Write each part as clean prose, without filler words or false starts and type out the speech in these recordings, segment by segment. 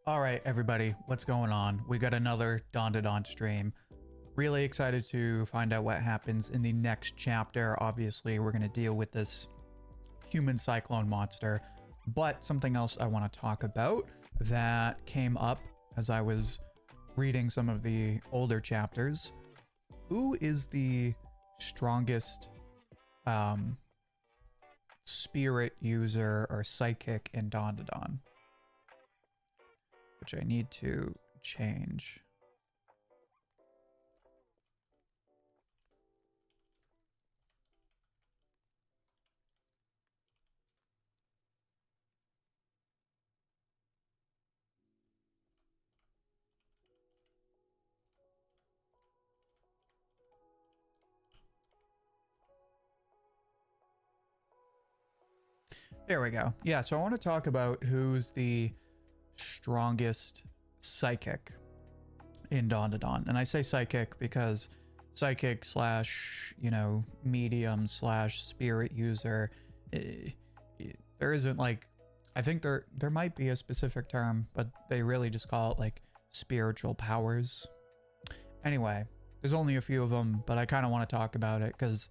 All right, everybody, what's going on? We got another Dandadan stream. Really excited to find out what happens in the next chapter. Obviously, we're going to deal with this human cyclone monster, but something else I want to talk about that came up as I was reading some of the older chapters. Who is the strongest spirit user or psychic in Dandadan? Which I need to change. There we go. Yeah, so I want to talk about who's the strongest psychic in Dandadan. And I say psychic because psychic slash, medium slash spirit user, there isn't like, I think there might be a specific term, but they really just call it like spiritual powers. Anyway, there's only a few of them, but I kind of want to talk about it because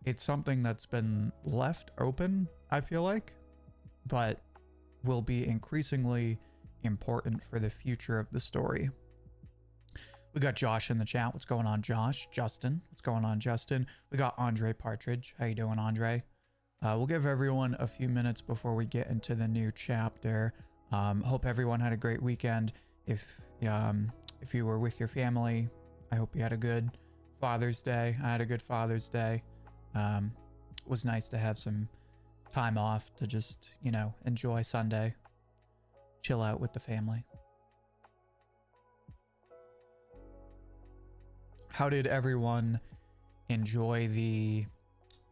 it's something that's been left open, I feel like, but will be increasingly important for the future of the story. We got Josh in the chat. What's going on, Josh? Justin. What's going on, Justin? We got Andre Partridge. How you doing, Andre? We'll give everyone a few minutes before we get into the new chapter. Hope everyone had a great weekend. If you were with your family, I hope you had a good Father's Day. I had a good Father's Day. It was nice to have some time off to just, enjoy Sunday. Chill out with the family. How did everyone enjoy the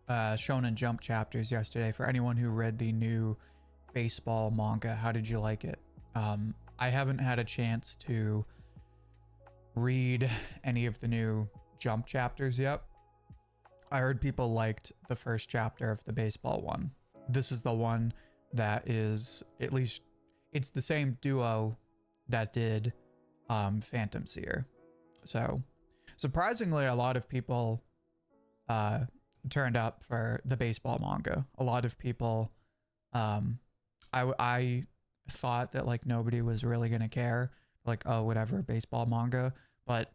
Shonen Jump chapters yesterday? For anyone who read the new baseball manga, how did you like it? I haven't had a chance to read any of the new Jump chapters yet. I heard people liked the first chapter of the baseball one. This is the one that is, at least, it's the same duo that did Phantom Seer. So, surprisingly, a lot of people turned up for the baseball manga. A lot of people, I thought that like nobody was really gonna care, like, oh, whatever, baseball manga. But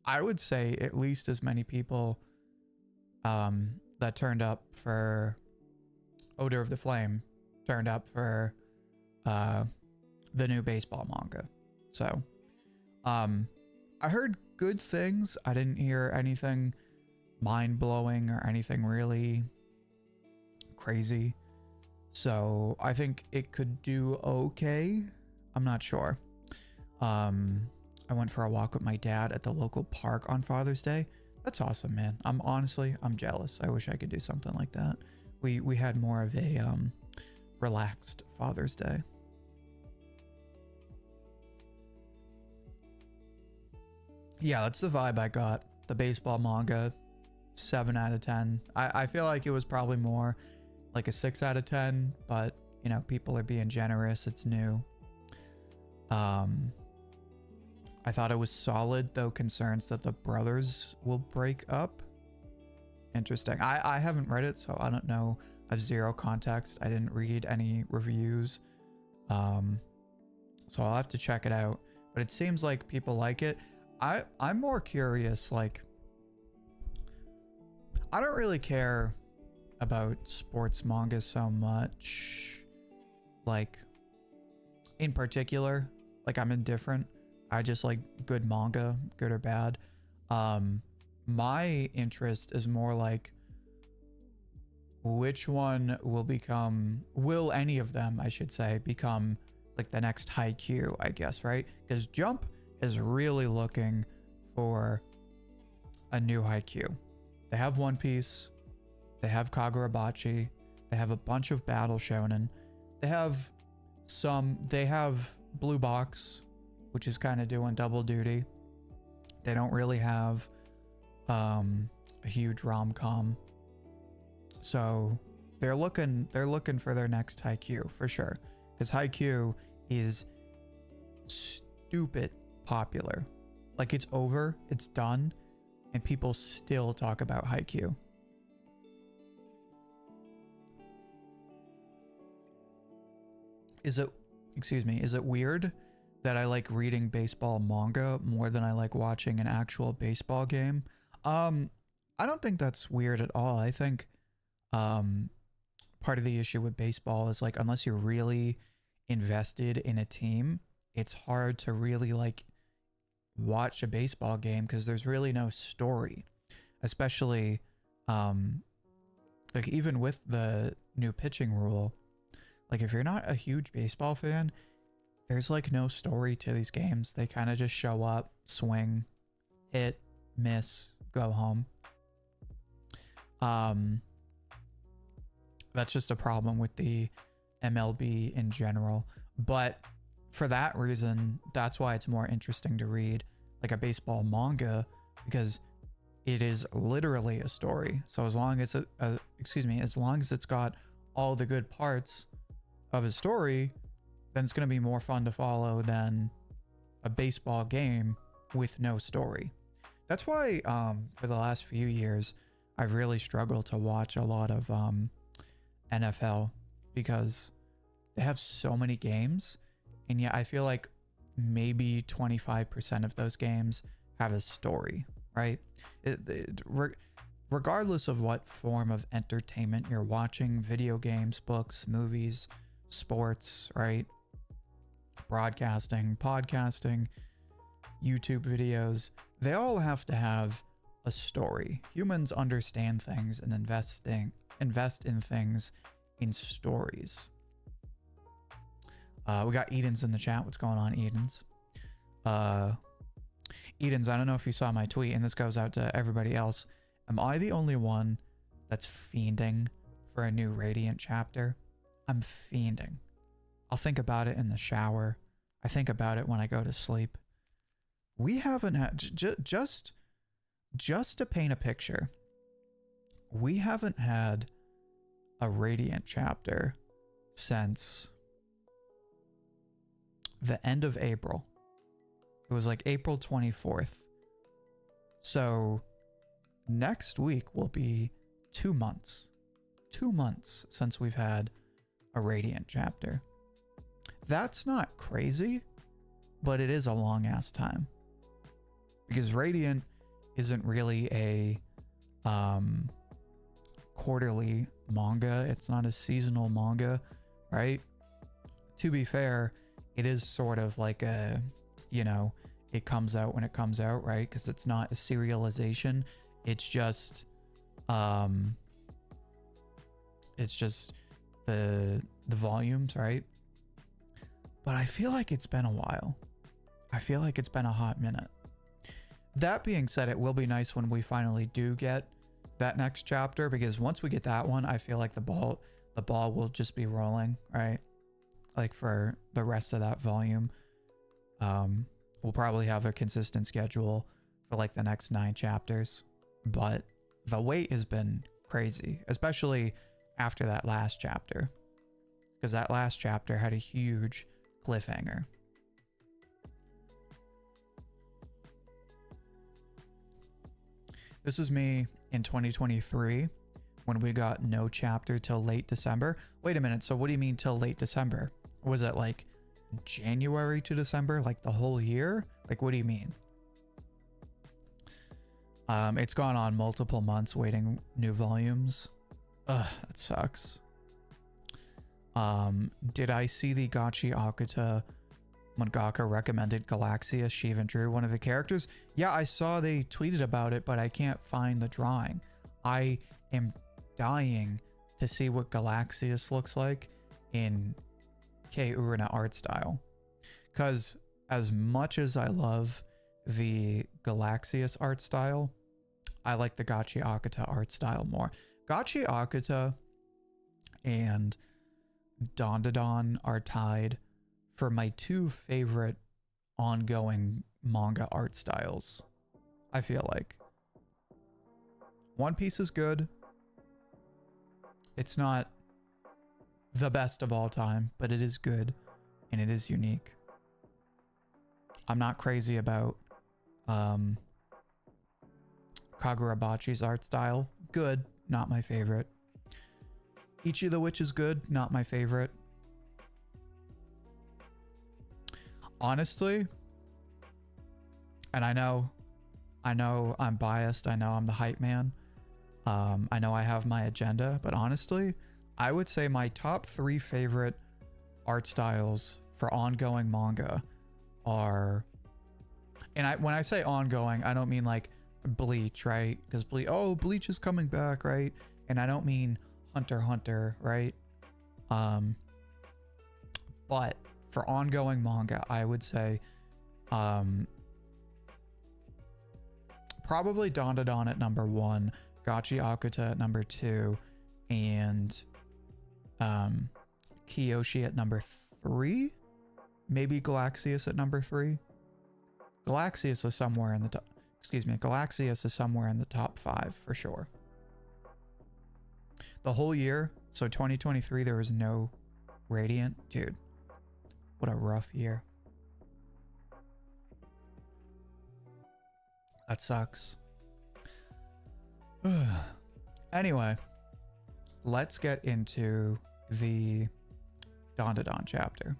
I would say at least as many people that turned up for Odor of the Flame turned up for the new baseball manga. So I heard good things. I didn't hear anything mind-blowing or anything really crazy. So I think it could do okay. I'm not sure. I went for a walk with my dad at the local park on Father's Day. That's awesome, man. I'm jealous. I wish I could do something like that. We had more of a relaxed Father's Day. Yeah, that's the vibe I got. The baseball manga, 7 out of 10. I feel like it was probably more like a 6 out of 10, but people are being generous. It's new. I thought it was solid, though concerns that the brothers will break up. Interesting. I haven't read it, so I don't know. I have zero context. I didn't read any reviews. So I'll have to check it out. But it seems like people like it. I'm more curious, like, I don't really care about sports manga so much. Like, in particular, like, I'm indifferent. I just like good manga, good or bad. My interest is more like which one will any of them, I should say, become like the next Haikyuu, I guess, right? Because Jump is really looking for a new Haikyuu. They have One Piece, they have Kagurabachi, they have a bunch of battle shonen, they have Blue Box, which is kind of doing double duty. They don't really have a huge rom-com. So they're looking for their next Haikyuu for sure. because Haikyuu is stupid popular. Like, it's over, it's done, and people still talk about Haikyuu. Is it weird that I like reading baseball manga more than I like watching an actual baseball game? I don't think that's weird at all. I think part of the issue with baseball is, like, unless you're really invested in a team, it's hard to really like watch a baseball game because there's really no story, especially like even with the new pitching rule. Like, if you're not a huge baseball fan, there's like no story to these games. They kind of just show up, swing, hit, miss, go home. That's just a problem with the MLB in general. But for that reason, that's why it's more interesting to read like a baseball manga, because it is literally a story. So as long as as long as it's got all the good parts of a story, then it's going to be more fun to follow than a baseball game with no story. That's why for the last few years I've really struggled to watch a lot of NFL, because they have so many games, and yet I feel like maybe 25% of those games have a story, right? Regardless of what form of entertainment you're watching, video games, books, movies, sports, right? Broadcasting, podcasting, YouTube videos, they all have to have a story. Humans understand things and invest in things in stories. We got Edens in the chat. What's going on, Edens? Edens, I don't know if you saw my tweet, and this goes out to everybody else. Am I the only one that's fiending for a new Radiant chapter? I'm fiending. I'll think about it in the shower. I think about it when I go to sleep. We haven't had, just to paint a picture, we haven't had a Radiant chapter since the end of April. It was like April 24th. So next week will be 2 months. 2 months since we've had a Radiant chapter. That's not crazy, but it is a long ass time. Because Radiant isn't really a quarterly manga. It's not a seasonal manga, right? To be fair, it is sort of like a, it comes out when it comes out, right? Because it's not a serialization. It's just the volumes, right? But I feel like it's been a while. I feel like it's been a hot minute. That being said, it will be nice when we finally do get that next chapter, because once we get that one, I feel like the ball will just be rolling, right? Like for the rest of that volume. We'll probably have a consistent schedule for like the next 9 chapters, but the wait has been crazy, especially after that last chapter, because that last chapter had a huge cliffhanger. This is me in 2023 when we got no chapter till late December. Wait a minute, so what do you mean till late December? Was it like January to December, like the whole year? Like, what do you mean? It's gone on multiple months waiting new volumes. Ugh, that sucks. Did I see the Gachi Akuta mangaka recommended Galaxia? She even drew one of the characters. Yeah, I saw they tweeted about it, but I can't find the drawing. I am dying to see what Galaxius looks like in Kei Urina art style. Because as much as I love the Galaxius art style, I like the Gachi Akuta art style more. Gachi Akuta and Dandadan are tied for my 2 favorite ongoing manga art styles. I feel like One Piece is good. It's not the best of all time, but it is good and it is unique. I'm not crazy about Kagurabachi's art style. Good, not my favorite. Ichi the Witch is good, not my favorite. Honestly, and I know I'm biased, I know I'm the hype man. I know I have my agenda, but honestly, I would say my top 3 favorite art styles for ongoing manga are, and when I say ongoing, I don't mean like Bleach, right? Because Bleach is coming back, right? And I don't mean Hunter x Hunter, right? But for ongoing manga, I would say probably Dandadan at number 1, Gachi Akuta at number 2, and Kiyoshi at number 3, maybe Galaxius at number 3. Galaxius is somewhere in the top. Galaxius is somewhere in the top 5 for sure. The whole year, so 2023, there was no Radiant. Dude, what a rough year. That sucks. Anyway, let's get into the Dandadan chapter.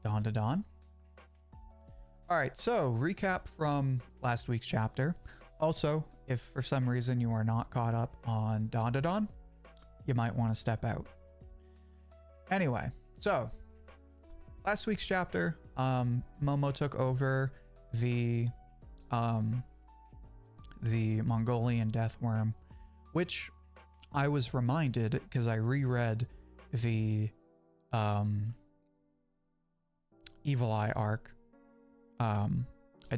Dandadan. All right, so recap from last week's chapter. Also, if for some reason you are not caught up on Dandadan, you might want to step out. Anyway, so last week's chapter, Momo took over the Mongolian death worm, which I was reminded because I reread the Evil Eye arc. I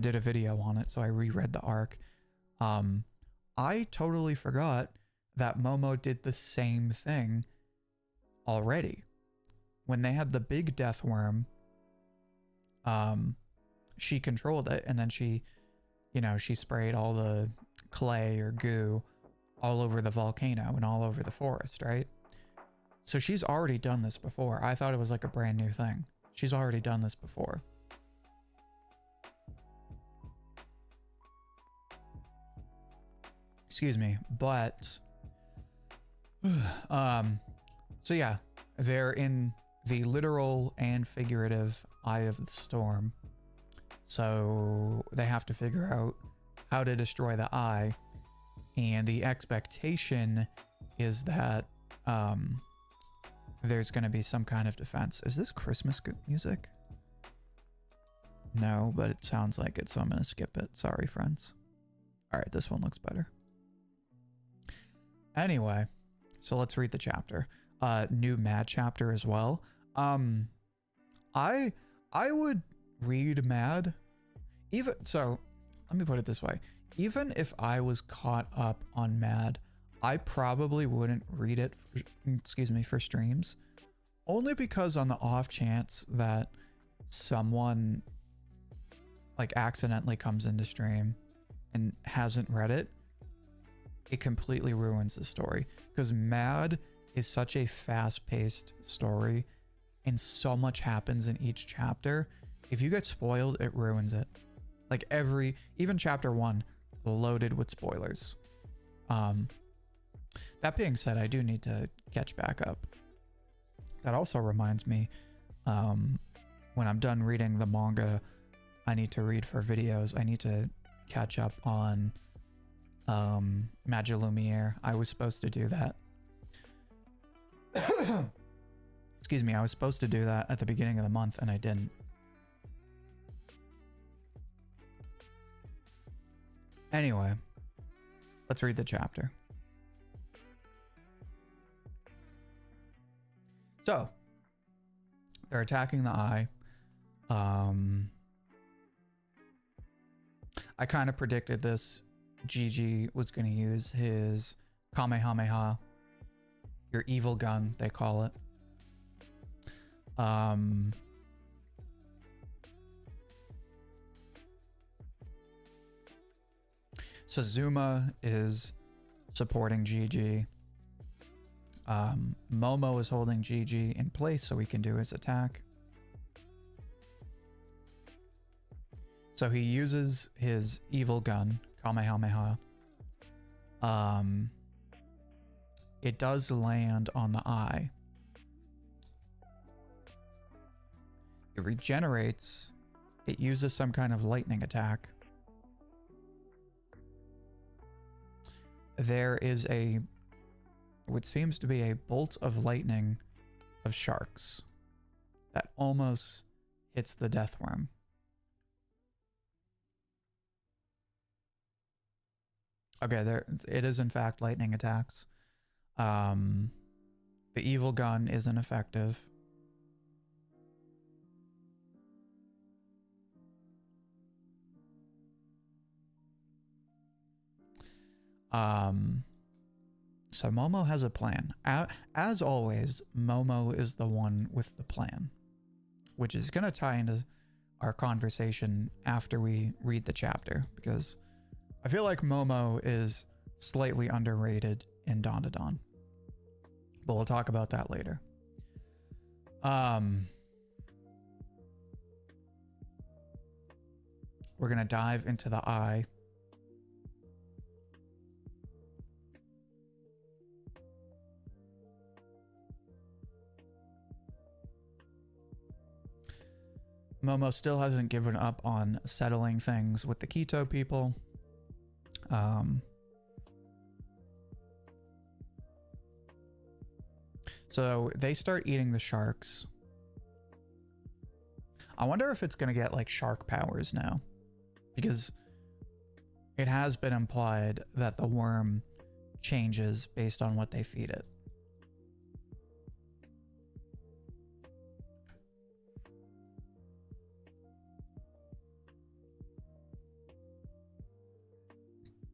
did a video on it, so I reread the arc. I totally forgot that Momo did the same thing already. When they had the big death worm, she controlled it, and then she sprayed all the clay or goo all over the volcano and all over the forest, right? So she's already done this before. I thought it was like a brand new thing. She's already done this before. Excuse me, but so yeah, they're in the literal and figurative eye of the storm. So they have to figure out how to destroy the eye, and the expectation is that there's going to be some kind of defense. Is this Christmas music? No, but it sounds like it, so I'm going to skip it. Sorry, friends. All right, this one looks better. Anyway, so let's read the chapter. New Mad chapter as well. I would read Mad, even so. Let me put it this way: even if I was caught up on Mad, I probably wouldn't read it for streams, only because on the off chance that someone like accidentally comes into stream and hasn't read it, it completely ruins the story, because Mad is such a fast-paced story and so much happens in each chapter. If you get spoiled, it ruins it. Like even chapter 1 loaded with spoilers. That being said, I do need to catch back up. That also reminds me, when I'm done reading the manga I need to read for videos, I need to catch up on Magia Lumiere. I was supposed to do that. Excuse me, I was supposed to do that at the beginning of the month and I didn't. Anyway, let's read the chapter. So, they're attacking the eye. I kind of predicted this. Gigi was going to use his Kamehameha, your evil gun, they call it. Suzuma is supporting GG. Momo is holding GG in place so he can do his attack. So he uses his evil gun, Kamehameha. It does land on the eye. It regenerates. It uses some kind of lightning attack. There is what seems to be a bolt of lightning of sharks that almost hits the death worm. Okay, it is in fact lightning attacks. The evil gun isn't effective. So Momo has a plan. As always, Momo is the one with the plan, which is going to tie into our conversation after we read the chapter, because I feel like Momo is slightly underrated in Dandadan, but we'll talk about that later. We're going to dive into the eye. Momo still hasn't given up on settling things with the Quito people. So they start eating the sharks. I wonder if it's going to get like shark powers now, because it has been implied that the worm changes based on what they feed it.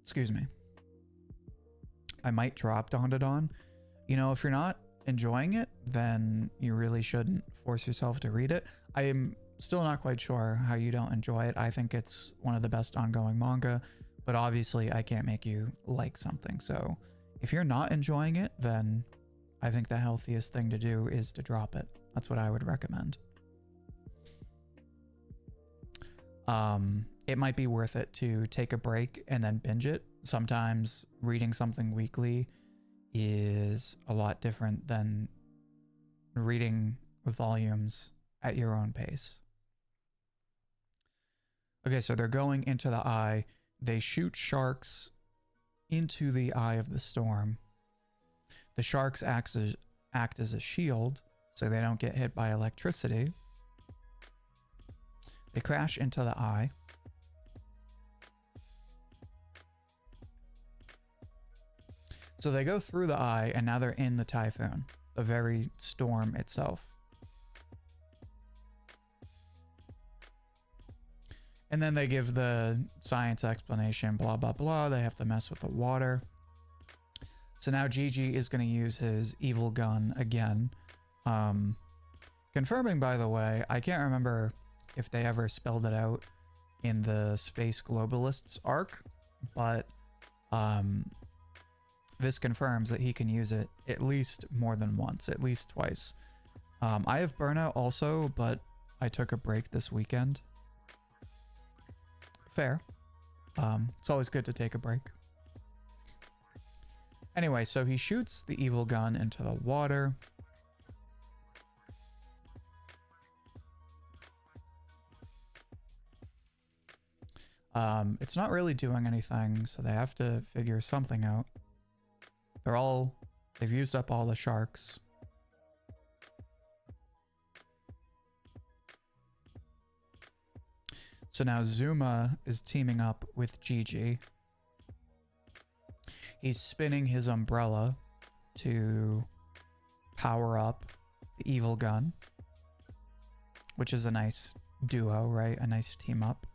Excuse me. I might drop Dandadan. You know, if you're not enjoying it, then you really shouldn't force yourself to read it. I am still not quite sure how you don't enjoy it. I think it's one of the best ongoing manga, but obviously I can't make you like something. So if you're not enjoying it, then I think the healthiest thing to do is to drop it. That's what I would recommend. It might be worth it to take a break and then binge it. Sometimes reading something weekly is a lot different than reading volumes at your own pace. Okay, so they're going into the eye. They shoot sharks into the eye of the storm. The sharks act as a shield so they don't get hit by electricity. They crash into the eye. So they go through the eye, and now they're in the typhoon, the very storm itself. And then they give the science explanation, blah, blah, blah. They have to mess with the water. So now Gigi is going to use his evil gun again. Confirming, by the way, I can't remember if they ever spelled it out in the Space Globalists arc, but this confirms that he can use it at least more than once, at least twice. I have burnout also, but I took a break this weekend. Fair. It's always good to take a break. Anyway, so he shoots the evil gun into the water. It's not really doing anything, so they have to figure something out. They've used up all the sharks. So now Zuma is teaming up with Gigi. He's spinning his umbrella to power up the evil gun, which is a nice duo, right? A nice team up.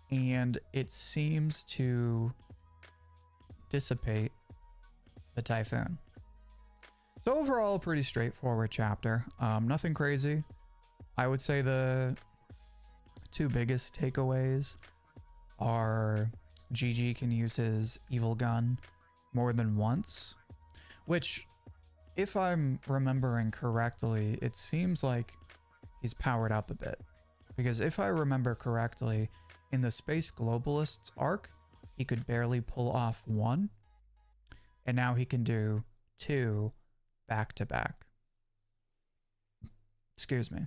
And it seems to dissipate the typhoon. So overall, pretty straightforward chapter. Nothing crazy. I would say the two biggest takeaways are Gigi can use his evil gun more than once, which, if I'm remembering correctly, it seems like he's powered up a bit. Because if I remember correctly, in the Space Globalists arc, he could barely pull off one, and now he can do two back to back. Excuse me.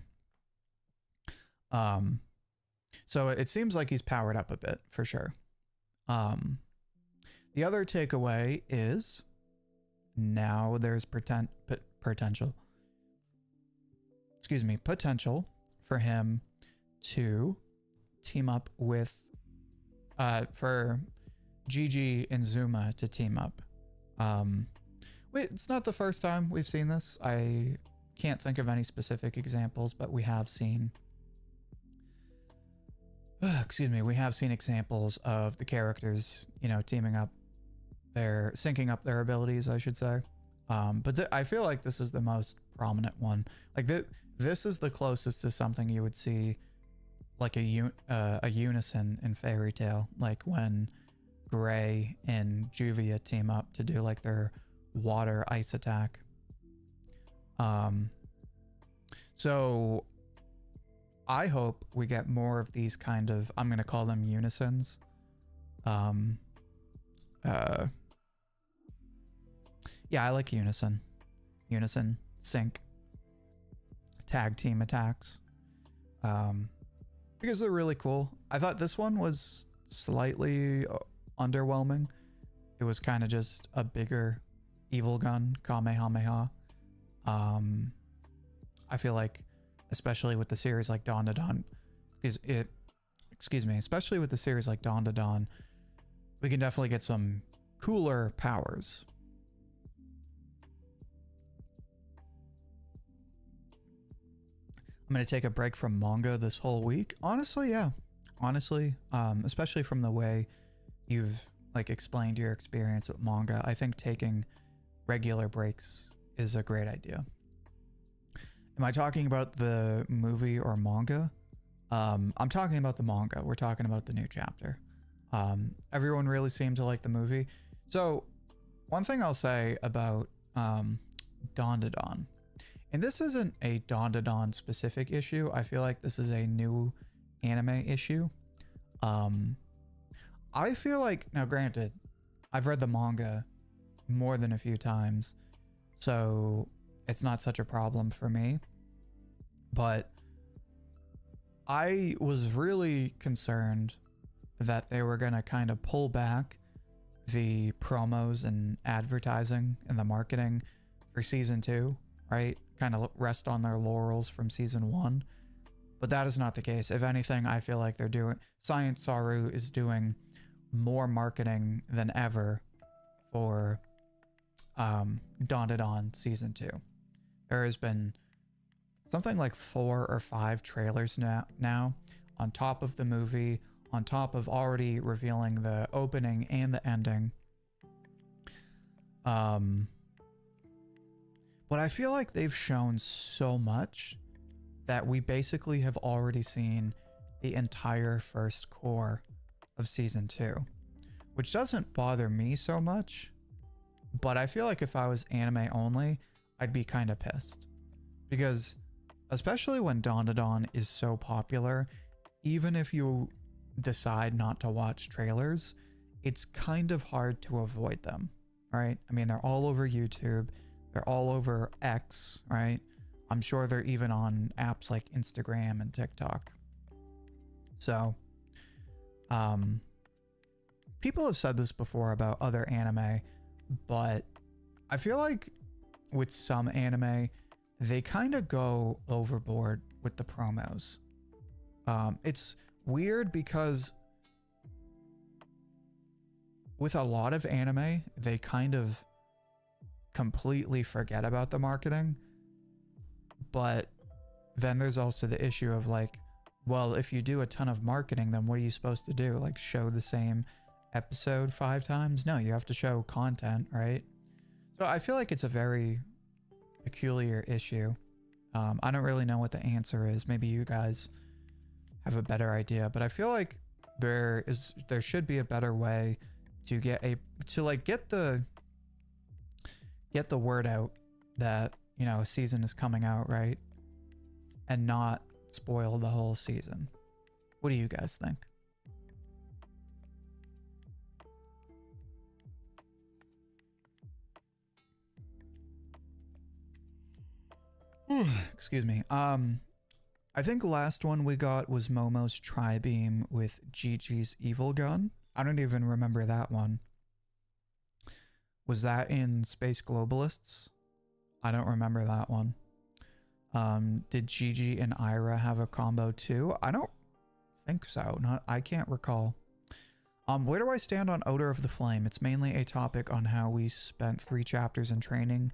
So it seems like he's powered up a bit for sure. The other takeaway is now there's potential. Excuse me, potential for him to team up with, for Gigi and Zuma to team up. Wait, it's not the first time we've seen this. I can't think of any specific examples, but we have seen, excuse me, we have seen examples of the characters, you know, teaming up, syncing up their abilities, I should say. But I feel like this is the most prominent one. Like this is the closest to something you would see, like a unison in Fairy Tail, like when Gray and Juvia team up to do like their water ice attack. So I hope we get more of these kind of, I'm going to call them unisons. Yeah, I like unison, sync, tag team attacks, because they're really cool. I thought this one was slightly underwhelming. It was kind of just a bigger evil gun, Kamehameha. I feel like, especially with the series like Dandadan, especially with the series like Dandadan, we can definitely get some cooler powers. I'm going to take a break from manga this whole week. Honestly, yeah. Honestly, especially from the way you've like explained your experience with manga, I think taking regular breaks is a great idea. Am I talking about the movie or manga? I'm talking about the manga. We're talking about the new chapter. Everyone really seemed to like the movie. So one thing I'll say about Dandadan, and this isn't a Dandadan specific issue. I feel like this is a new anime issue. I feel like, now granted, I've read the manga more than a few times, so it's not such a problem for me. But I was really concerned that they were going to kind of pull back the promos and advertising and the marketing for season 2, right? Kind of rest on their laurels from season 1. But that is not the case. If anything, I feel like they're doing, Science Saru is doing more marketing than ever for Dandadan season 2. There has been something like 4 or 5 trailers now on top of the movie, on top of already revealing the opening and the ending. But I feel like they've shown so much that we basically have already seen the entire first core of season 2, which doesn't bother me so much. But I feel like if I was anime only, I'd be kind of pissed, because especially when Dandadan is so popular, even if you decide not to watch trailers, it's kind of hard to avoid them, right? I mean, they're all over YouTube, they're all over X, right? I'm sure they're even on apps like Instagram and TikTok. So, people have said this before about other anime, but I feel like with some anime, they kind of go overboard with the promos. It's weird because with a lot of anime, they kind of completely forget about the marketing. But then there's also the issue of like, well, if you do a ton of marketing, then what are you supposed to do? Like show the same episode 5 times? No, you have to show content, right? So I feel like it's a very peculiar issue. I don't really know what the answer is. Maybe you guys have a better idea, but I feel like there should be a better way to get the word out that, you know, a season is coming out, right? And not spoil the whole season. What do you guys think? Excuse me. I think the last one we got was Momo's Tri-Beam with Gigi's Evil Gun. I don't even remember that one. Was that in Space Globalists? I don't remember that one. Did Gigi and Ira have a combo too? I don't think so. I can't recall. Where do I stand on Odor of the Flame? It's mainly a topic on how we spent 3 chapters in training,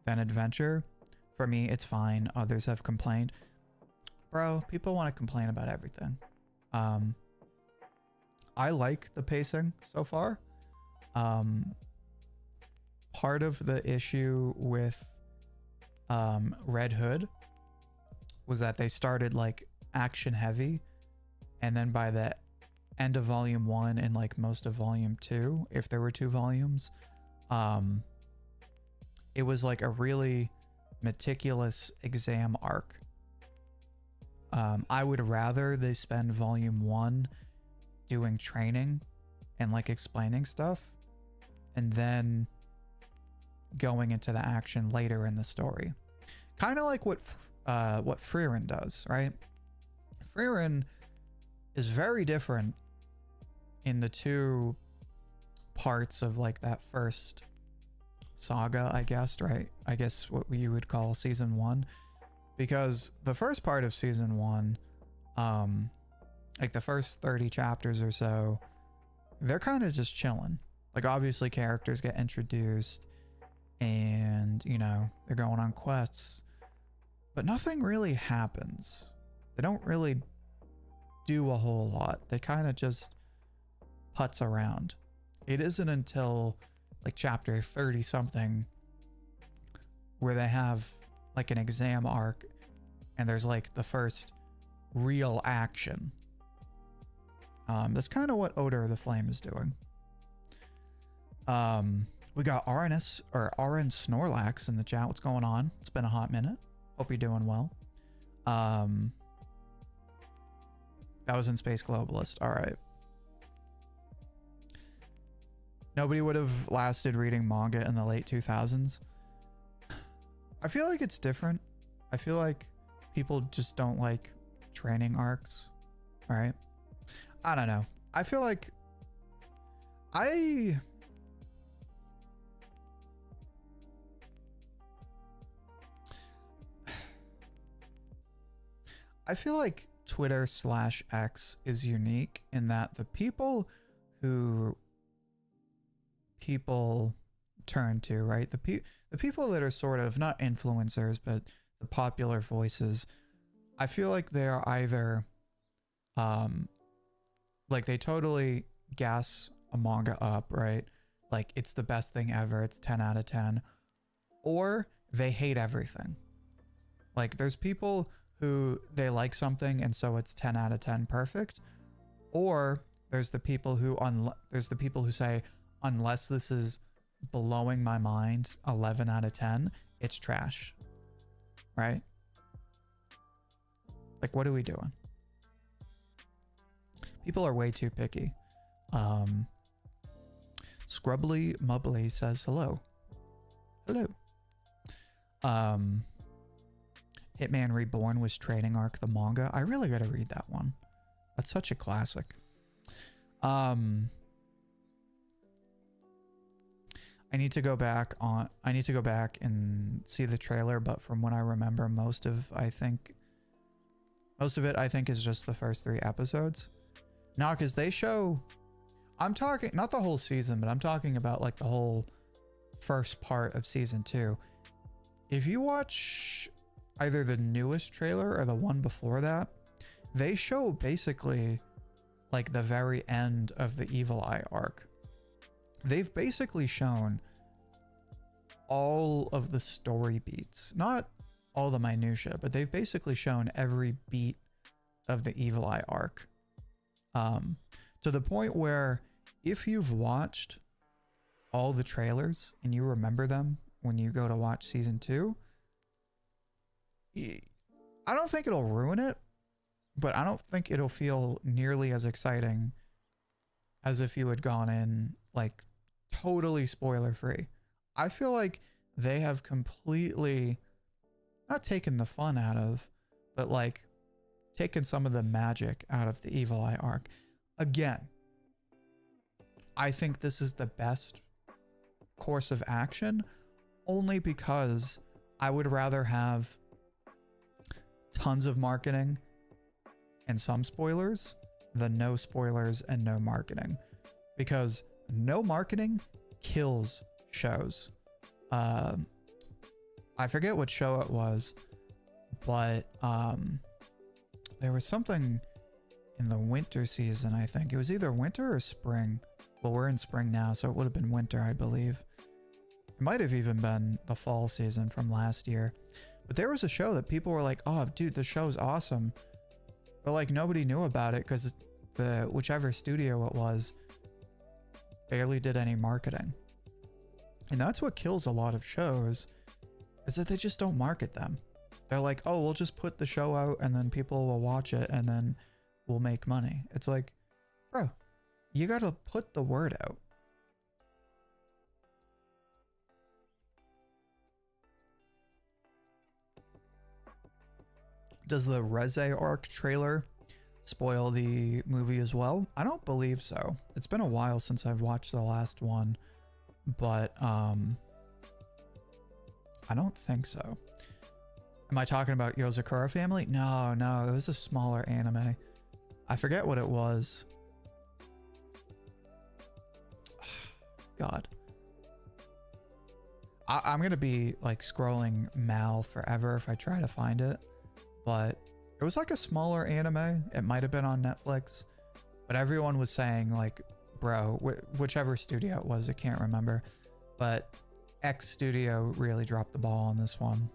then adventure. For me, it's fine. Others have complained. Bro, people want to complain about everything. I like the pacing so far. Part of the issue with Red Hood was that they started like action heavy, and then by the end of volume 1 and like most of volume 2, if there were 2 volumes, it was like a really meticulous exam arc. I would rather they spend volume 1 doing training and like explaining stuff, and then going into the action later in the story. Kind of like what Frieren does, right? Frieren is very different in the 2 parts of like that first saga, I guess, right? I guess what you would call season 1, because the first part of season 1, like the first 30 chapters or so, they're kind of just chilling. Like obviously characters get introduced and, you know, they're going on quests, but nothing really happens. They don't really do a whole lot. They kind of just putz around. It isn't until like chapter 30 something where they have like an exam arc and there's like the first real action. That's kind of what Odor of the Flame is doing. We got RNS or RN Snorlax in the chat. What's going on? It's been a hot minute. Hope you're doing well. That was in Space Globalist. All right. Nobody would have lasted reading manga in the late 2000s. I feel like it's different. I feel like people just don't like training arcs, right? I don't know. I feel like I feel like Twitter/X is unique in that the people who people turn to, right? The people that are sort of not influencers, but the popular voices, I feel like they're either like they totally gas a manga up, right? Like it's the best thing ever, it's 10 out of 10, or they hate everything. Like there's people who they like something and so it's 10 out of 10 perfect, or there's the people who say, unless this is blowing my mind 11 out of 10, it's trash, right? Like what are we doing? People are way too picky. Scrubbly Mubbly says hello. Hello. Hitman Reborn was trading arc the manga. I really gotta read that one. That's such a classic. I need to go back and see the trailer, but from what I remember, most of it I think is just the first 3 episodes. No, because they show, I'm talking not the whole season, but I'm talking about like the whole first part of season 2. If you watch either the newest trailer or the one before that, they show basically like the very end of the Evil Eye arc. They've basically shown all of the story beats, not all the minutia, but they've basically shown every beat of the Evil Eye arc. To the point where if you've watched all the trailers and you remember them when you go to watch season 2, I don't think it'll ruin it, but I don't think it'll feel nearly as exciting as if you had gone in like totally spoiler free. I feel like they have completely not taken the fun out of, but like taken some of the magic out of the Evil Eye arc. Again, I think this is the best course of action only because I would rather have tons of marketing and some spoilers than no spoilers and no marketing, because no marketing kills shows. I forget what show it was, but there was something in the winter season. I think it was either winter or spring. Well, we're in spring now, so it would have been winter, I believe. It might have even been the fall season from last year. But there was a show that people were like, oh, dude, the show's awesome. But like nobody knew about it because the whichever studio it was barely did any marketing. And that's what kills a lot of shows, is that they just don't market them. They're like, oh, we'll just put the show out and then people will watch it and then we'll make money. It's like, bro, you gotta put the word out. Does the Reze arc trailer spoil the movie as well? I don't believe so. It's been a while since I've watched the last one, but I don't think so. Am I talking about Yozakura Family? No, it was a smaller anime. I forget what it was. God. I'm gonna be like scrolling Mal forever if I try to find it. But it was like a smaller anime. It might have been on Netflix. But everyone was saying like, bro, whichever studio it was, I can't remember. But X Studio really dropped the ball on this one.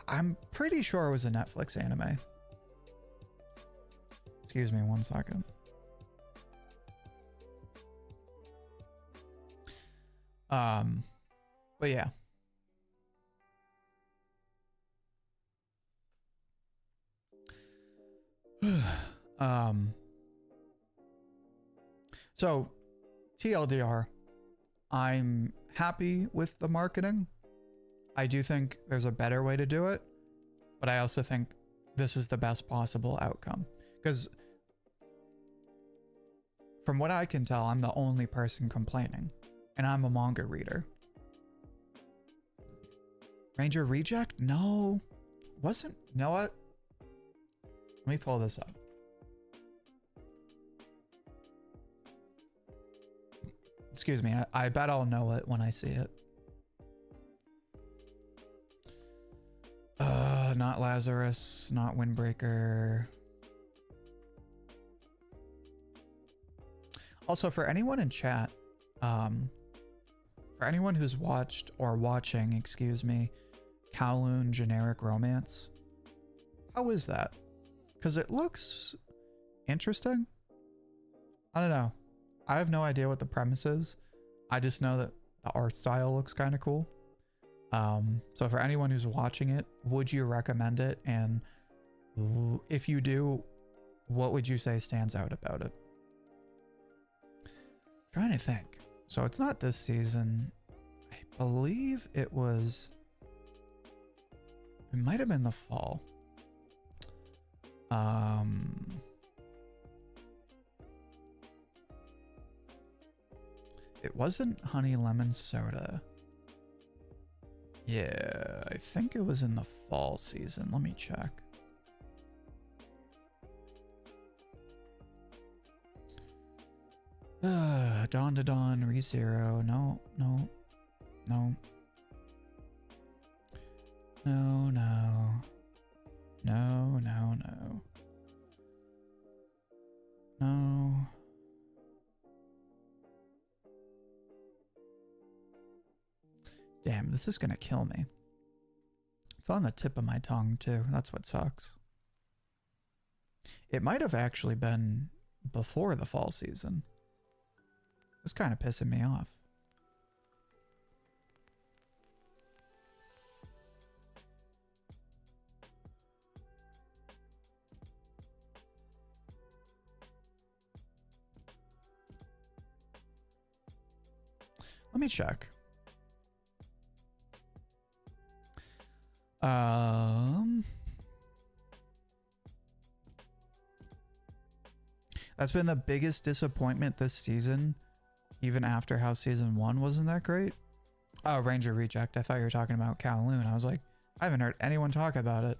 I'm pretty sure it was a Netflix anime. Excuse me 1 second. But yeah. So TLDR, I'm happy with the marketing. I do think there's a better way to do it, but I also think this is the best possible outcome, because from what I can tell, I'm the only person complaining, and I'm a manga reader. Ranger Reject? No, wasn't. You know what? Let me pull this up. Excuse me, I bet I'll know it when I see it. Not Lazarus, not Windbreaker. Also, for anyone in chat, for anyone who's watched or watching, excuse me, Kowloon Generic Romance, how is that? Because it looks interesting. I don't know. I have no idea what the premise is. I just know that the art style looks kind of cool. So for anyone who's watching it, would you recommend it? And if you do, what would you say stands out about it? Trying to think. So it's not this season. I believe it was... It might have been the fall. It wasn't Honey Lemon Soda. Yeah, I think it was in the fall season. Let me check. Dandadan, ReZero. No. No. No. Damn, this is gonna kill me. It's on the tip of my tongue too. That's what sucks. It might have actually been before the fall season. It's kind of pissing me off. Let me check. That's been the biggest disappointment this season, even after how season 1 wasn't that great. Oh, Ranger Reject. I thought you were talking about Kowloon. I was like, I haven't heard anyone talk about it.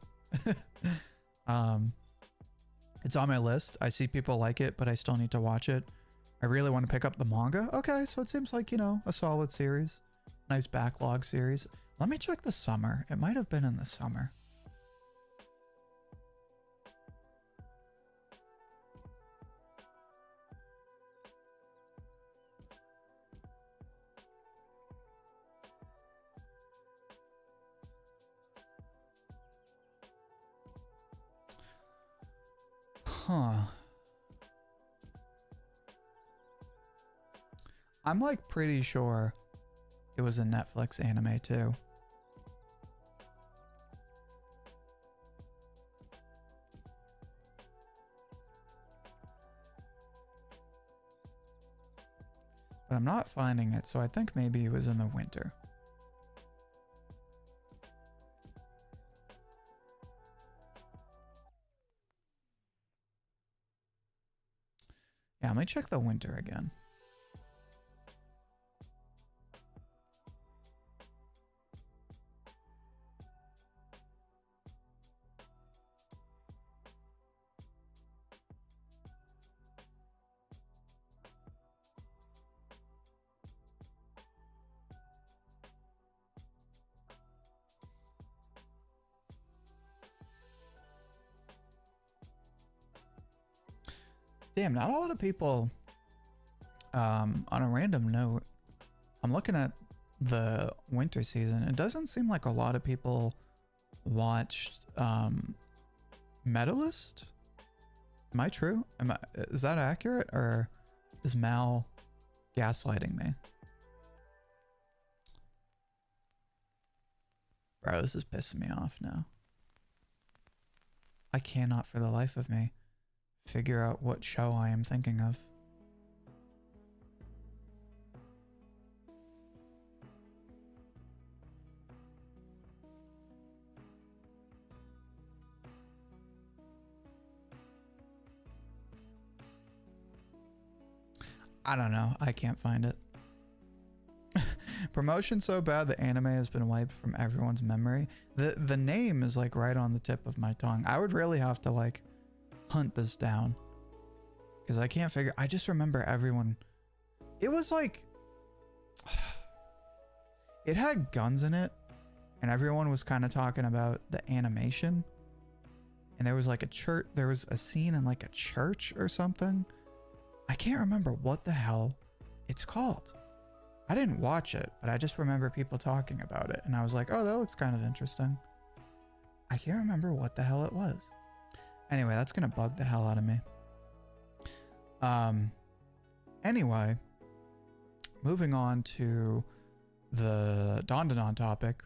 It's on my list. I see people like it, but I still need to watch it. I really want to pick up the manga. Okay, so it seems like, you know, a solid series. Nice backlog series. Let me check the summer. It might have been in the summer. Huh. I'm like pretty sure it was a Netflix anime too. But I'm not finding it, so I think maybe it was in the winter. Yeah, let me check the winter again. Damn, not a lot of people. On a random note, I'm looking at the winter season. It doesn't seem like a lot of people watched Medalist. Am I true? Is that accurate, or is Mal gaslighting me? Bro, this is pissing me off now. I cannot for the life of me figure out what show I am thinking of. I don't know. I can't find it. Promotion so bad the anime has been wiped from everyone's memory. The name is like right on the tip of my tongue. I would really have to like hunt this down, because I can't figure. I just remember everyone. It was like it had guns in it, and everyone was kind of talking about the animation. And there was like a church. There was a scene in like a church or something. I can't remember what the hell it's called. I didn't watch it, but I just remember people talking about it, and I was like, oh, that looks kind of interesting. I can't remember what the hell it was. Anyway, that's gonna bug the hell out of me. Anyway, moving on to the Dandadan topic.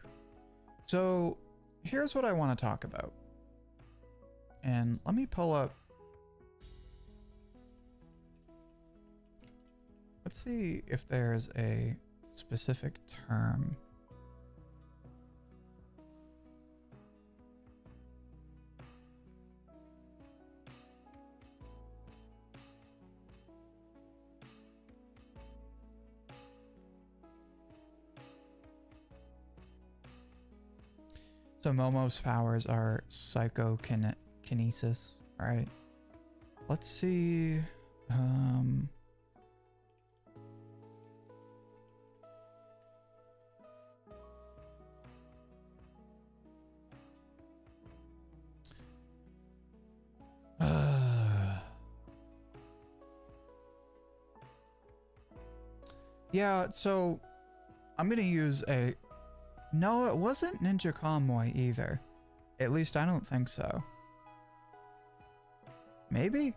So here's what I want to talk about. And let me pull up. Let's see if there's a specific term. So Momo's powers are psychokinesis, right? Let's see. Yeah, so I'm gonna use a... No, it wasn't Ninja Kamui either. At least I don't think so. Maybe?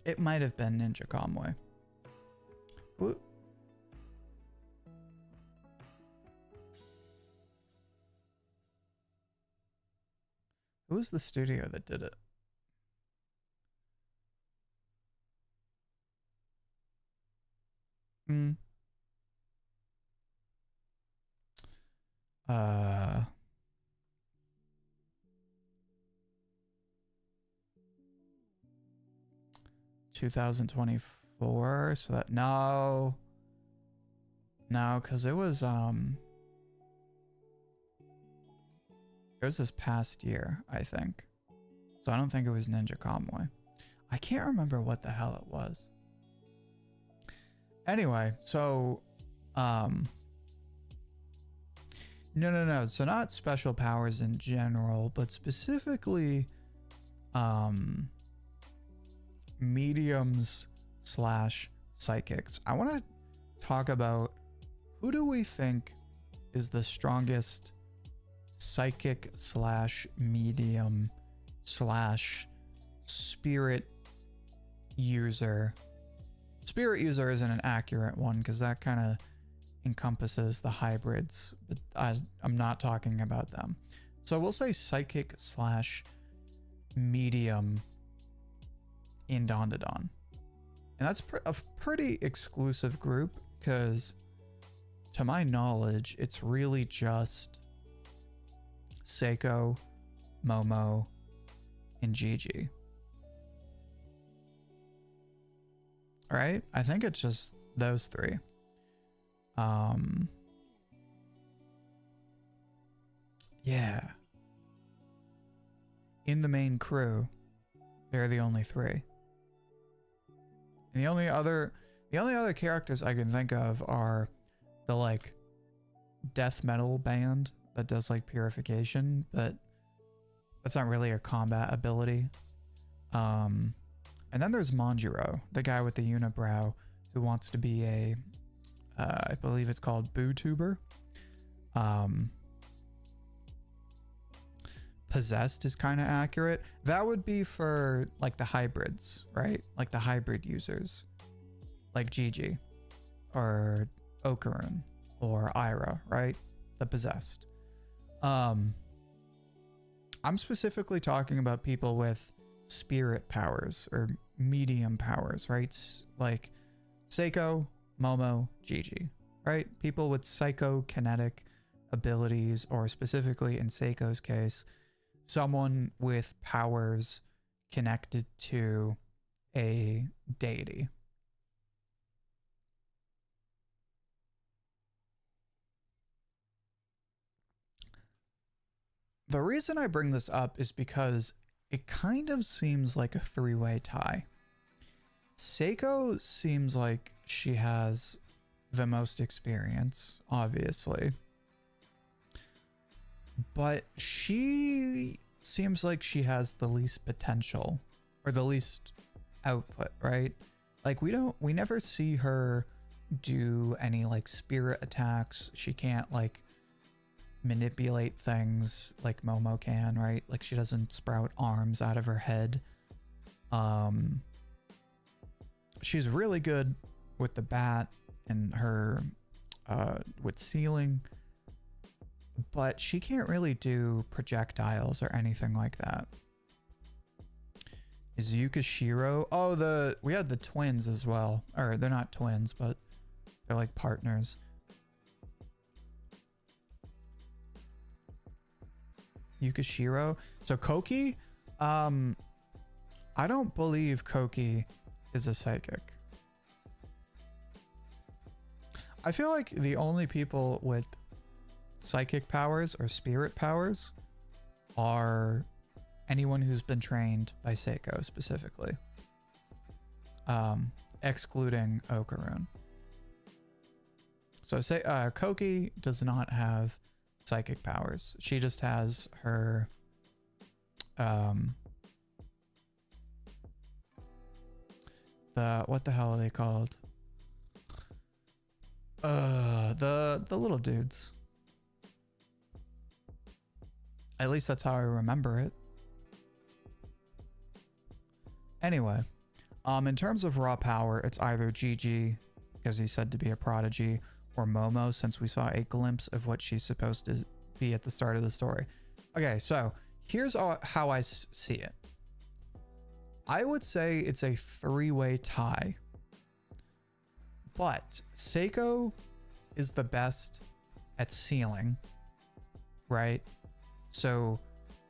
It might have been Ninja Kamui. Who was the studio that did it? Uh 2024, so that no, because it was this past year, I think. So I don't think it was Ninja Kamui. I can't remember what the hell it was. Anyway, so no, so not special powers in general, but specifically mediums slash psychics. I want to talk about who do we think is the strongest psychic slash medium slash spirit user. Spirit user isn't an accurate one because that kind of encompasses the hybrids, but I'm not talking about them. So we'll say psychic slash medium in Dandadan. And that's a pretty exclusive group because to my knowledge, it's really just Seiko, Momo, and Gigi. All right? I think it's just those three. Yeah. In the main crew, they're the only three. And the only other characters I can think of are the like death metal band that does like purification, but that's not really a combat ability. And then there's Manjiro, the guy with the unibrow who wants to be a I believe it's called Bootuber. Possessed is kind of accurate. That would be for like the hybrids, right? Like the hybrid users, like Gigi or Okarun or Ira, right? The possessed. I'm specifically talking about people with spirit powers or medium powers, right? Like Seiko, Momo, Gigi, right? People with psychokinetic abilities, or specifically in Seiko's case, someone with powers connected to a deity. The reason I bring this up is because it kind of seems like a three-way tie. Seiko seems like she has the most experience, obviously. But she seems like she has the least potential or the least output, right? Like we never see her do any like spirit attacks. She can't like manipulate things like Momo can, right? Like she doesn't sprout arms out of her head. She's really good with the bat and her with sealing, but she can't really do projectiles or anything like that. Is Yukishiro? Oh, we had the twins as well. Or they're not twins, but they're like partners. Yukishiro. So Koki, I don't believe Koki is a psychic. I feel like the only people with psychic powers or spirit powers are anyone who's been trained by Seiko specifically, excluding Okarun. So say Koki does not have psychic powers. She just has her what the hell are they called? The little dudes. At least that's how I remember it. Anyway, In terms of raw power, it's either Gigi, because he's said to be a prodigy, or Momo, since we saw a glimpse of what she's supposed to be at the start of the story. Okay, so here's how I see it. I would say it's a three-way tie, but Seiko is the best at sealing, right? So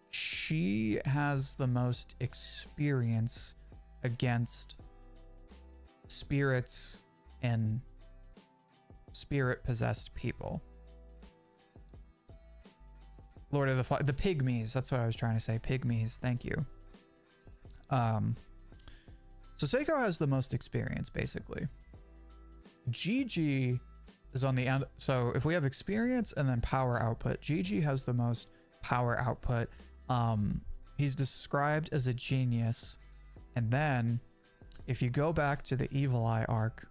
she has the most experience against spirits and spirit possessed people. Lord of the pygmies, that's what I was trying to say. Pygmies, thank you. So Seiko has the most experience, basically. Gigi is on the end. So if we have experience and then power output, Gigi has the most power output. He's described as a genius. And then if you go back to the Evil Eye arc,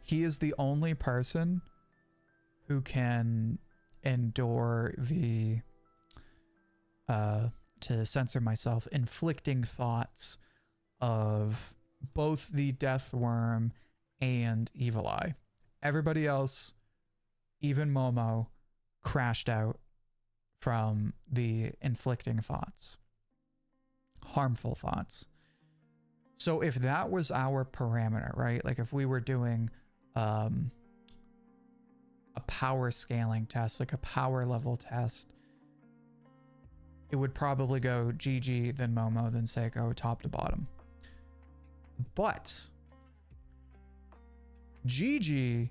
he is the only person who can endure the to censor myself, inflicting thoughts of both the Death Worm and Evil Eye. Everybody else, even Momo, crashed out from the inflicting thoughts, harmful thoughts. So if that was our parameter, right? Like if we were doing a power scaling test, like a power level test, it would probably go Gigi, then Momo, then Seiko, top to bottom. But Gigi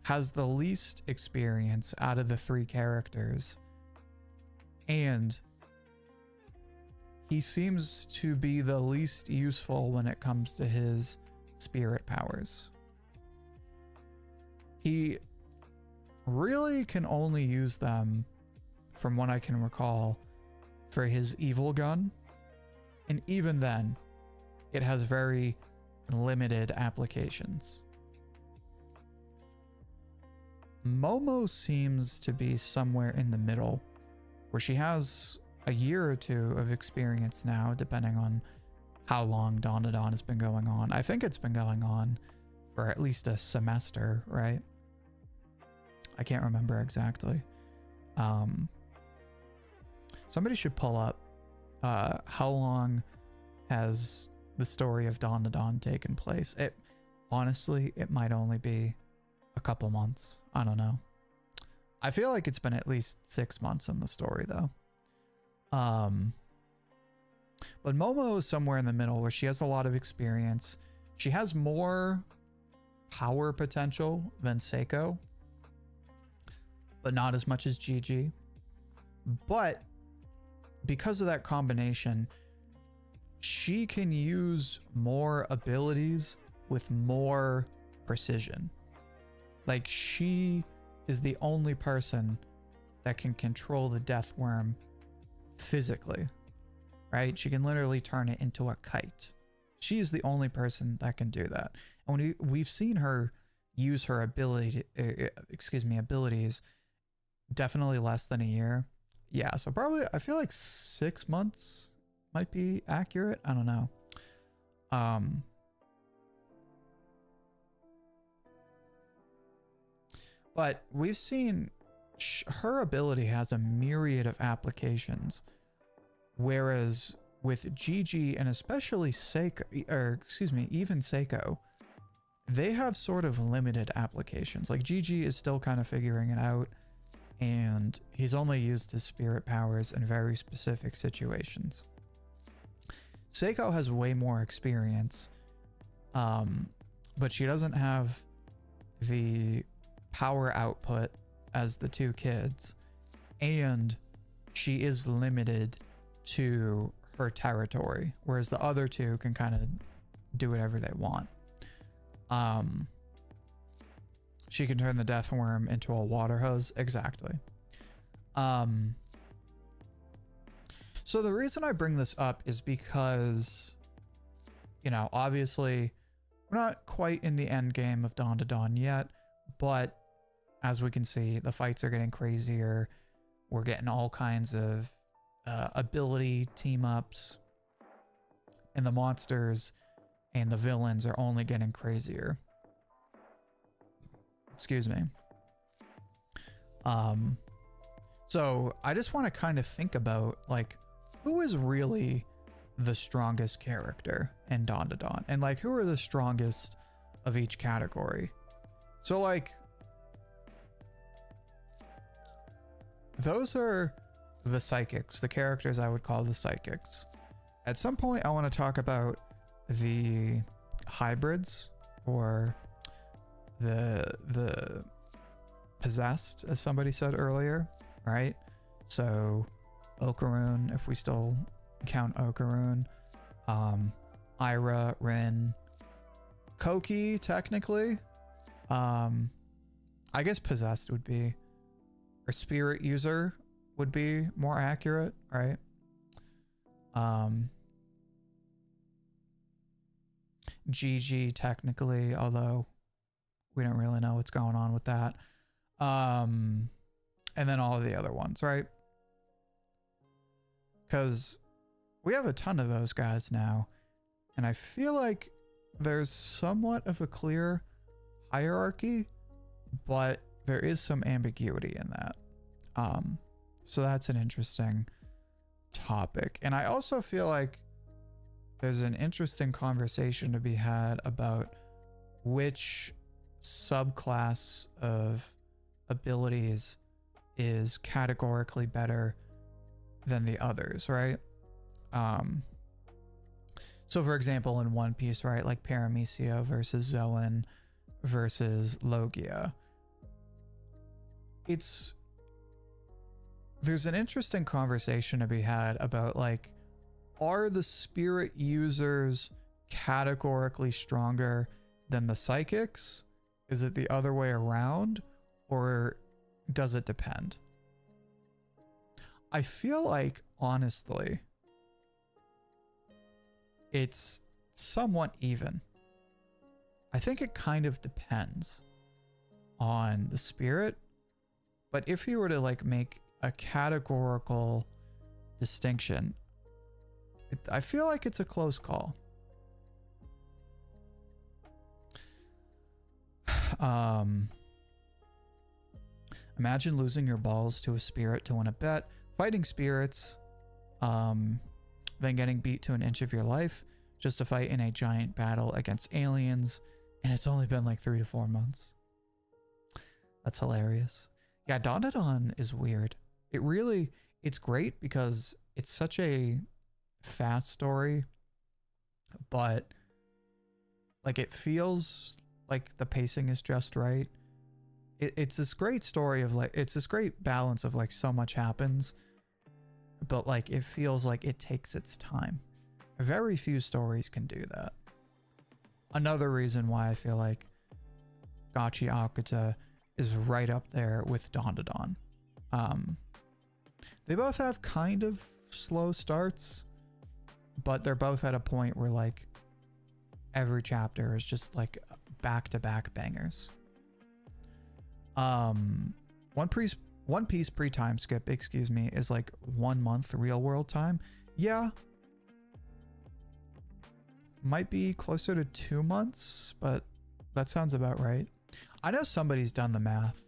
has the least experience out of the three characters, and he seems to be the least useful when it comes to his spirit powers. He really can only use them, from what I can recall, for his evil gun. And even then, it has very limited applications. Momo seems to be somewhere in the middle, where she has a year or two of experience now, depending on how long Dandadan has been going on. I think it's been going on for at least a semester, right? I can't remember exactly. Somebody should pull up how long has the story of Dandadan taken place. It honestly, it might only be a couple months. I don't know. I feel like it's been at least 6 months in the story though. But Momo is somewhere in the middle, where she has a lot of experience. She has more power potential than Seiko, but not as much as Gigi. But because of that combination, she can use more abilities with more precision. Like, she is the only person that can control the Death Worm physically, right? She can literally turn it into a kite. She is the only person that can do that. And when we've seen her use her abilities definitely less than a year. Yeah, so probably I feel like 6 months might be accurate. I don't know. But we've seen her ability has a myriad of applications, whereas with Gigi and especially Seiko, or excuse me, even Seiko, they have sort of limited applications. Like Gigi is still kind of figuring it out, and he's only used his spirit powers in very specific situations. Seiko has way more experience, but she doesn't have the power output as the two kids, and she is limited to her territory, whereas the other two can kind of do whatever they want. She can turn the Death Worm into a water hose. Exactly. So the reason I bring this up is because, you know, obviously we're not quite in the end game of Dandadan yet, but as we can see, the fights are getting crazier. We're getting all kinds of ability team ups. and the monsters and the villains are only getting crazier. Excuse me. So I just want to kind of think about like who is really the strongest character in Dandadan, and like who are the strongest of each category. So like those are the psychics, the characters I would call the psychics. At some point I want to talk about the hybrids, or the possessed, as somebody said earlier, right? So Okaroon, if we still count Okaroon, Ira, Rin, Koki, technically. I guess possessed would be, or spirit user would be more accurate, right? GG technically, although we don't really know what's going on with that. And then all of the other ones, right? Because we have a ton of those guys now, and I feel like there's somewhat of a clear hierarchy, but there is some ambiguity in that. So that's an interesting topic. And I also feel like there's an interesting conversation to be had about which subclass of abilities is categorically better than the others, right? So for example, in One Piece, right, like Paramecia versus Zoan versus Logia, there's an interesting conversation to be had about like, are the spirit users categorically stronger than the psychics? Is it the other way around, or does it depend? I feel like, honestly, it's somewhat even. I think it kind of depends on the spirit, but if you were to like make a categorical distinction, I feel like it's a close call. Imagine losing your balls to a spirit to win a bet, fighting spirits, then getting beat to an inch of your life just to fight in a giant battle against aliens, and it's only been like 3 to 4 months. That's hilarious. Yeah, Dandadan is weird. It's great because it's such a fast story, but like it feels like the pacing is just right. It's this great story of like, it's this great balance of like so much happens, but like it feels like it takes its time. Very few stories can do that. Another reason why I feel like Gachi Akuta is right up there with Dandadan. They both have kind of slow starts, but they're both at a point where like every chapter is just like back-to-back bangers. One Piece pre-time skip, excuse me, is like 1 month real world time. Yeah, might be closer to 2 months, but that sounds about right. I know somebody's done the math,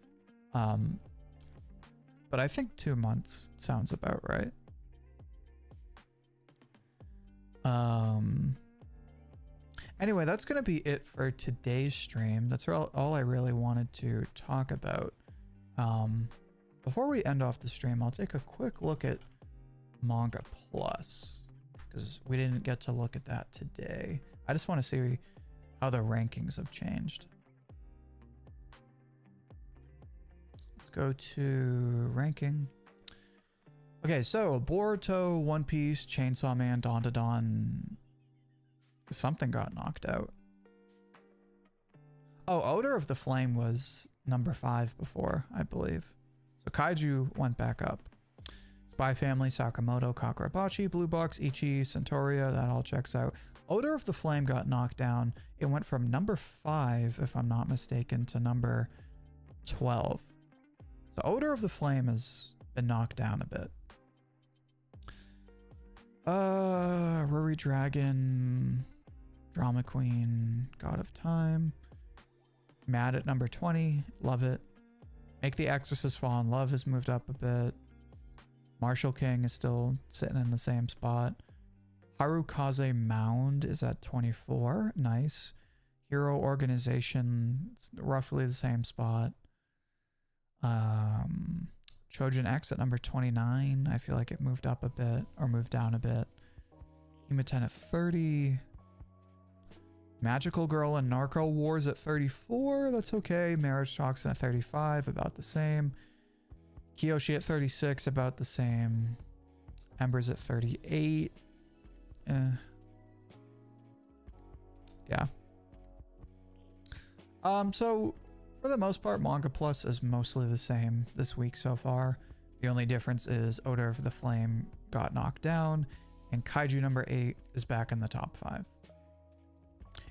but I think 2 months sounds about right. Anyway, that's gonna be it for today's stream. That's all I really wanted to talk about. Before we end off the stream, I'll take a quick look at Manga Plus, because we didn't get to look at that today. I just want to see how the rankings have changed. Let's go to ranking. Okay, so Boruto, One Piece, Chainsaw Man, Dandadan, something got knocked out. Oh, Odor of the Flame was number 5 before, I believe. So Kaiju went back up. Spy Family, Sakamoto, Kakurabachi, Blue Box, Ichi, Centauria, that all checks out. Odor of the Flame got knocked down. It went from number 5, if I'm not mistaken, to number 12. So Odor of the Flame has been knocked down a bit. Rory Dragon, Drama Queen, God of Time. Mad at number 20. Love it. Make the Exorcist Fall in Love has moved up a bit. Martial King is still sitting in the same spot. Harukaze Mound is at 24. Nice. Hero Organization, roughly the same spot. Trojan X at number 29. I feel like it moved up a bit or moved down a bit. Hematen at 30. Magical Girl and Narco Wars at 34. That's okay. Marriage Toxin at 35. About the same. Kiyoshi at 36. About the same. Embers at 38. Yeah. So for the most part, Manga Plus is mostly the same this week so far. The only difference is Odor of the Flame got knocked down, and Kaiju number 8 is back in the top 5.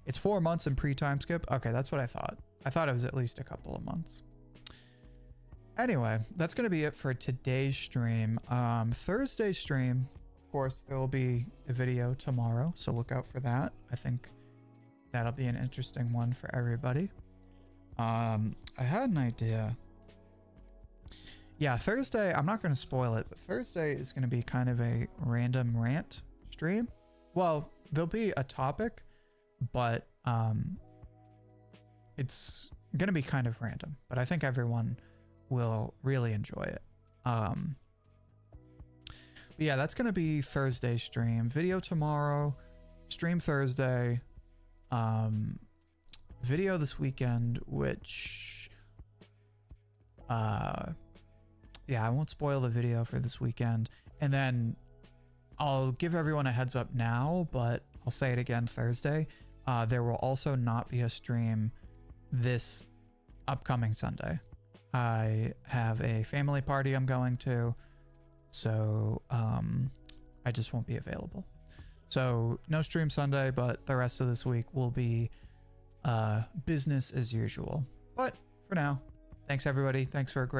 It's 4 months in pre-time skip. Okay, that's what I thought. I thought it was at least a couple of months. Anyway, that's going to be it for today's stream. Thursday's stream, of course, there will be a video tomorrow, so look out for that. I think that'll be an interesting one for everybody. I had an idea. Yeah, Thursday, I'm not going to spoil it, but Thursday is going to be kind of a random rant stream. Well, there'll be a topic, but it's going to be kind of random, but I think everyone will really enjoy it. But yeah, that's going to be Thursday's stream. Video tomorrow, stream Thursday, video this weekend, which yeah, I won't spoil the video for this weekend, and then I'll give everyone a heads up now, but I'll say it again Thursday. There will also not be a stream this upcoming Sunday. I have a family party I'm going to, so I just won't be available. So no stream Sunday, but the rest of this week will be business as usual. But for now, thanks everybody. Thanks for a great